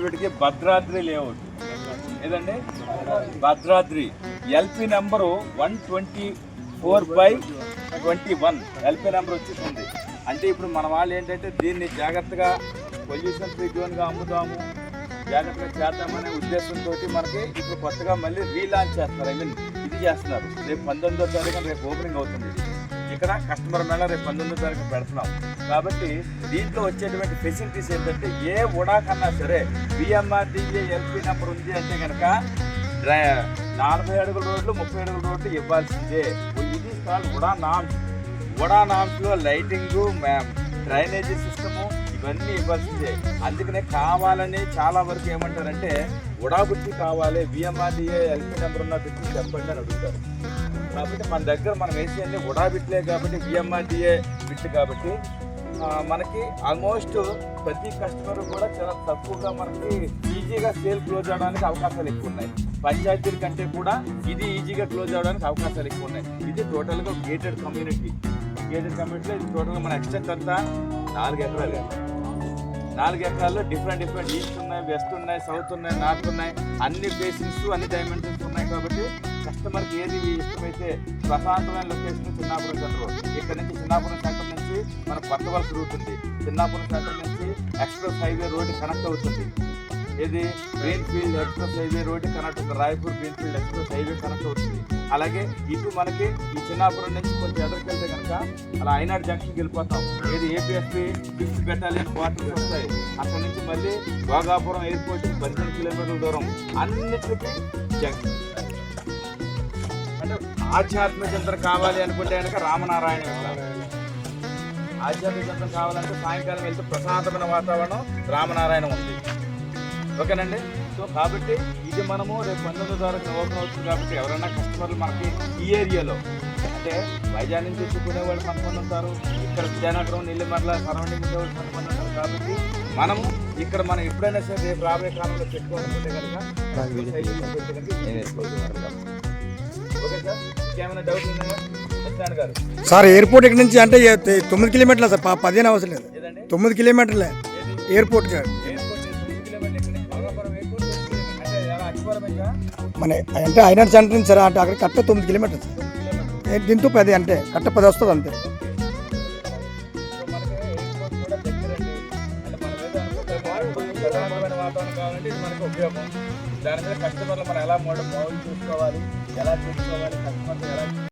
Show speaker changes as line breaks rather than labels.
వచ్చేటప్పటికి భద్రాద్రి లేఅవుట్ ఏదండి, Bhadradri LP number 124/21 LP number వచ్చేసింది. అంటే ఇప్పుడు మన వాళ్ళు ఏంటంటే దీన్ని జాగ్రత్తగా పొల్యూషన్ ఫ్రీ జోన్గా అమ్ముదాము, జాగ్రత్తగా చేద్దామనే ఉద్దేశంతో మనకి ఇప్పుడు కొత్తగా మళ్ళీ రీలాంచ్ చేస్తున్నారు. ఇది చేస్తున్నారు. రేపు 19వ తారీఖున రేపు ఓపెనింగ్ అవుతుంది. ఇక్కడ కస్టమర్ మేళ రేపు 19వ తారీఖున పెడుతున్నాం. కాబట్టి దీంట్లో వచ్చేటువంటి ఫెసిలిటీస్ ఏంటంటే ఏ ఉడా కన్నా సరే బిఎంఆర్డీఏ ఎల్పి నెంబర్ ఉంది అంటే కనుక 40 అడుగుల రోడ్లు 30 అడుగుల రోడ్లు ఇవ్వాల్సిందే. ఇది ఉడా నామ్స్లో లైటింగు, డ్రైనేజీ సిస్టము ఇవన్నీ ఇవ్వాల్సిందే. అందుకనే కావాలని చాలా వరకు ఏమంటారంటే ఉడా బుట్టి కావాలి, బిఎంఆర్డీఏ ఎల్పి నెంబర్ ఉన్న బిట్టి చెప్పండి అని అడుగుతారు. కాబట్టి మన దగ్గర మనం వేసేది ఉడా బిట్లే కాబట్టి బిఎంఆర్డీఏ బిట్ కాబట్టి మనకి ఆల్మోస్ట్ ప్రతి కస్టమర్ కూడా చాలా తక్కువగా మనకి ఈజీగా సేల్ క్లోజ్ అవడానికి అవకాశాలు ఎక్కువ ఉన్నాయి. పంచాయతీల కంటే కూడా ఇది ఈజీగా క్లోజ్ అవడానికి అవకాశాలు ఎక్కువ ఉన్నాయి. ఇది టోటల్గా గేటెడ్ కమ్యూనిటీలో ఇది టోటల్గా మన ఎక్స్టెంట్ అంతా 4 ఎకరాలు. 4 ఎకరాల్లో డిఫరెంట్ ఈస్ట్ ఉన్నాయి, వెస్ట్ ఉన్నాయి, సౌత్ ఉన్నాయి, నార్త్ ఉన్నాయి, అన్ని బేసిన్స్ అన్ని డైమెన్షన్స్ ఉన్నాయి. కాబట్టి కస్టమర్కి ఏది ఇష్టమైతే ప్రశాంతమైన లొకేషన్ చిన్నాపురం సెంటర్. ఇక్కడ నుంచి చిన్నాపురం సెంటర్ నుంచి మన కొత్త వలస రూట్ ఉంది. చిన్నాపురం సెంటర్ నుంచి ఎక్స్ప్రెస్ హైవే రోడ్డు కనెక్ట్ అవుతుంది. ఇది greenfield express highway road connect అవుతుంది. Raipur greenfield express highway connect అవుతుంది. అలాగే ఇటు మనకి ఈ చిన్నాపురం నుంచి కొంచెం ఎదురుకెళ్తే కనుక అలా ఐనాడు జంక్షన్కి వెళ్ళిపోతాం. ఏది ఏపీఎస్పీ 5th బెటాలియన్ క్వార్టర్స్ వస్తాయి. అక్కడ నుంచి మళ్ళీ భోగాపురం ఎయిర్పోర్ట్ 15 కిలోమీటర్ల దూరం. అన్నిటికీ జంక్షన్. అంటే ఆధ్యాత్మిక చింతన కావాలి అనుకుంటే కనుక రామనారాయణ వెళ్తాం. ఆధ్యాత్మిక చింతన కావాలంటే సాయంకాలం వెళ్తే ప్రశాంతమైన వాతావరణం రామనారాయణ ఉంది. ఓకేనండి. సో కాబట్టి ఇది మనము రేపు 19వ తారీఖున ఓపెన్ అవుతుంది. కాబట్టి ఎవరైనా కస్టమర్లు మనకి ఈ ఏరియాలో అంటే వైజాగ్ నుంచి తెచ్చుకునే వాళ్ళు కొంతమంది ఉంటారు, ఇక్కడ విజయనగరం నెల్లిమర్ల సరౌండింగ్ ఉండే వాళ్ళు కొంతమంది ఉంటారు. కాబట్టి మనము ఇక్కడ మనం ఎప్పుడైనా సరే రేపు రాబోయే కాలంలో పెట్టుకోవాలనుకుంటే కనుక ఓకే సార్. ఇంకేమైనా డౌట్ ఉన్నాయా సత్యనారాయణ గారు?
సార్ ఎయిర్పోర్ట్ ఇక్కడ నుంచి అంటే 9 కిలోమీటర్లు సార్, 15 అవసరం లేదు. 9 కిలోమీటర్లే ఎయిర్పోర్ట్ గారు. మన అంటే ఐనాడు సెంటర్ నుంచి సార్ అంటే అక్కడ కట్ట 9 కిలోమీటర్స్ సార్. దీంతో 10 అంటే కట్ట 10 వస్తుంది అంతే.
వాతావరణం కావాలంటే ఇది మనకు ఉపయోగం. దాని మీద కస్టమర్లు మనం ఎలా మోడల్ చూసుకోవాలి, ఎలా చూసుకోవాలి, కస్టమర్లు ఎలా